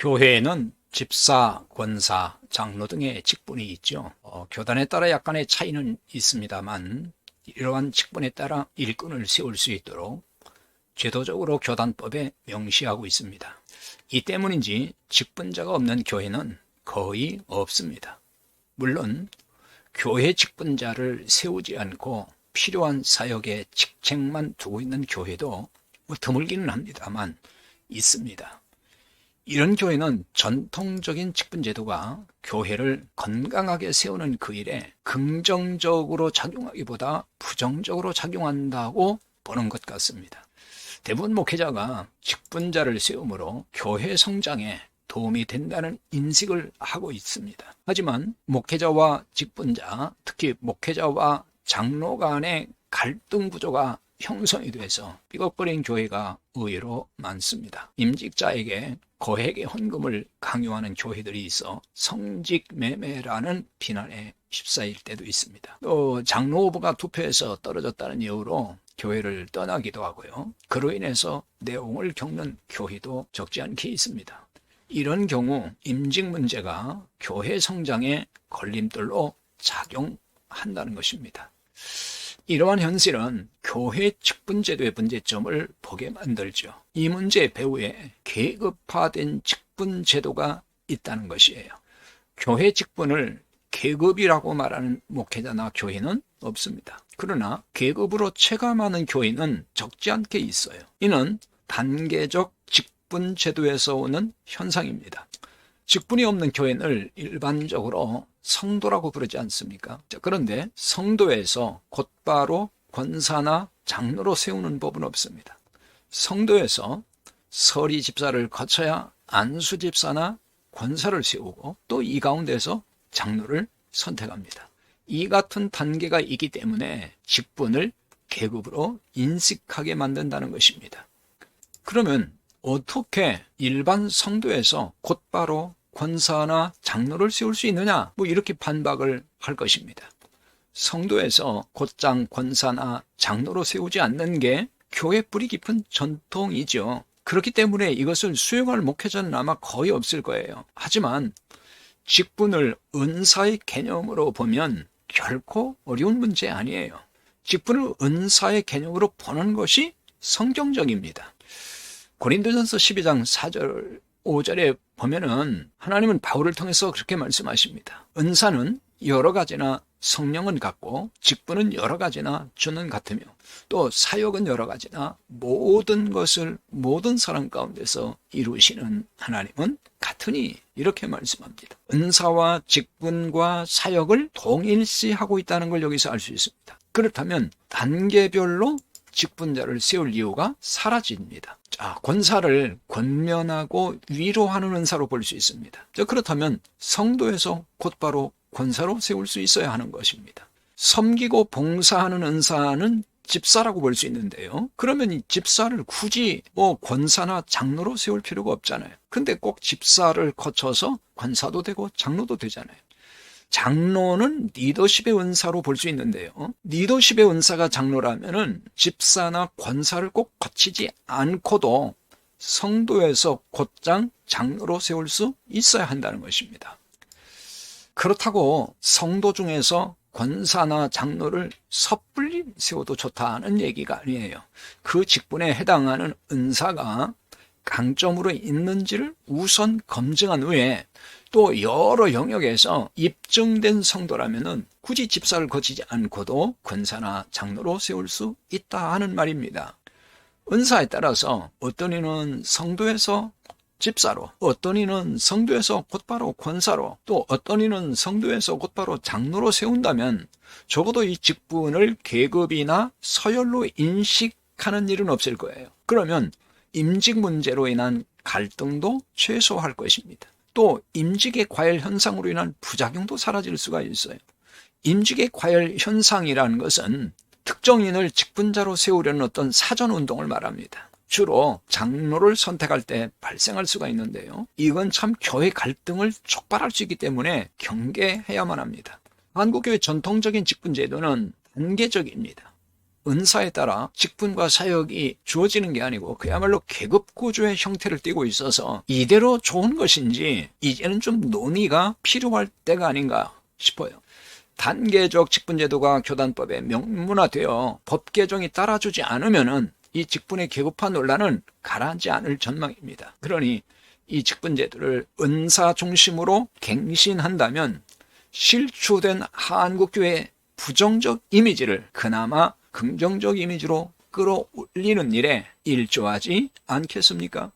교회에는 집사, 권사, 장로 등의 직분이 있죠. 교단에 따라 약간의 차이는 있습니다만 이러한 직분에 따라 일꾼을 세울 수 있도록 제도적으로 교단법에 명시하고 있습니다. 이 때문인지 직분자가 없는 교회는 거의 없습니다. 물론 교회 직분자를 세우지 않고 필요한 사역에 직책만 두고 있는 교회도 드물기는 합니다만 있습니다. 이런 교회는 전통적인 직분제도가 교회를 건강하게 세우는 그 일에 긍정적으로 작용하기보다 부정적으로 작용한다고 보는 것 같습니다. 대부분 목회자가 직분자를 세움으로 교회 성장에 도움이 된다는 인식을 하고 있습니다. 하지만 목회자와 직분자, 특히 목회자와 장로 간의 갈등 구조가 형성이 돼서 삐걱거린 교회가 의외로 많습니다. 임직자에게 거액의 헌금을 강요하는 교회들이 있어 성직매매라는 비난에 휩싸일 때도 있습니다. 또 장로 후보가 투표에서 떨어졌다는 이유로 교회를 떠나기도 하고요. 그로 인해서 내홍을 겪는 교회도 적지 않게 있습니다. 이런 경우 임직 문제가 교회 성장에 걸림돌로 작용한다는 것입니다. 이러한 현실은 교회 직분제도의 문제점을 보게 만들죠. 이 문제 배후에 계급화된 직분제도가 있다는 것이에요. 교회 직분을 계급이라고 말하는 목회자나 교회는 없습니다. 그러나 계급으로 체감하는 교회는 적지 않게 있어요. 이는 단계적 직분제도에서 오는 현상입니다. 직분이 없는 교회를 일반적으로 성도라고 부르지 않습니까? 그런데 성도에서 곧바로 권사나 장로로 세우는 법은 없습니다. 성도에서 서리 집사를 거쳐야 안수 집사나 권사를 세우고 또 이 가운데서 장로를 선택합니다. 이 같은 단계가 있기 때문에 직분을 계급으로 인식하게 만든다는 것입니다. 그러면 어떻게 일반 성도에서 곧바로 권사나 장로를 세울 수 있느냐? 이렇게 반박을 할 것입니다. 성도에서 곧장 권사나 장로로 세우지 않는 게 교회 뿌리 깊은 전통이죠. 그렇기 때문에 이것을 수용할 목회자는 아마 거의 없을 거예요. 하지만 직분을 은사의 개념으로 보면 결코 어려운 문제 아니에요. 직분을 은사의 개념으로 보는 것이 성경적입니다. 고린도전서 12장 4절 5절에 보면은 하나님은 바울을 통해서 그렇게 말씀하십니다. 은사는 여러 가지나 성령은 같고 직분은 여러 가지나 주는 같으며 또 사역은 여러 가지나 모든 것을 모든 사람 가운데서 이루시는 하나님은 같으니 이렇게 말씀합니다. 은사와 직분과 사역을 동일시하고 있다는 걸 여기서 알 수 있습니다. 그렇다면 단계별로 직분자를 세울 이유가 사라집니다. 자, 권사를 권면하고 위로하는 은사로 볼 수 있습니다. 자, 그렇다면 성도에서 곧바로 권사로 세울 수 있어야 하는 것입니다. 섬기고 봉사하는 은사는 집사라고 볼 수 있는데요. 그러면 이 집사를 굳이 권사나 장로로 세울 필요가 없잖아요. 근데 꼭 집사를 거쳐서 권사도 되고 장로도 되잖아요. 장로는 리더십의 은사로 볼 수 있는데요. 리더십의 은사가 장로라면은 집사나 권사를 꼭 거치지 않고도 성도에서 곧장 장로로 세울 수 있어야 한다는 것입니다. 그렇다고 성도 중에서 권사나 장로를 섣불리 세워도 좋다는 얘기가 아니에요. 그 직분에 해당하는 은사가 강점으로 있는지를 우선 검증한 후에 또 여러 영역에서 입증된 성도라면은 굳이 집사를 거치지 않고도 권사나 장로로 세울 수 있다 하는 말입니다. 은사에 따라서 어떤 이는 성도에서 집사로, 어떤 이는 성도에서 곧바로 권사로, 또 어떤 이는 성도에서 곧바로 장로로 세운다면 적어도 이 직분을 계급이나 서열로 인식하는 일은 없을 거예요. 그러면 임직 문제로 인한 갈등도 최소화할 것입니다. 또 임직의 과열 현상으로 인한 부작용도 사라질 수가 있어요. 임직의 과열 현상이라는 것은 특정인을 직분자로 세우려는 어떤 사전운동을 말합니다. 주로 장로를 선택할 때 발생할 수가 있는데요. 이건 참 교회 갈등을 촉발할 수 있기 때문에 경계해야만 합니다. 한국교회 전통적인 직분제도는 단계적입니다. 은사에 따라 직분과 사역이 주어지는 게 아니고 그야말로 계급 구조의 형태를 띠고 있어서 이대로 좋은 것인지 이제는 좀 논의가 필요할 때가 아닌가 싶어요. 단계적 직분제도가 교단법에 명문화되어 법 개정이 따라주지 않으면은 이 직분의 계급화 논란은 가라앉지 않을 전망입니다. 그러니 이 직분제도를 은사 중심으로 갱신한다면 실추된 한국교회의 부정적 이미지를 그나마 긍정적 이미지로 끌어올리는 일에 일조하지 않겠습니까?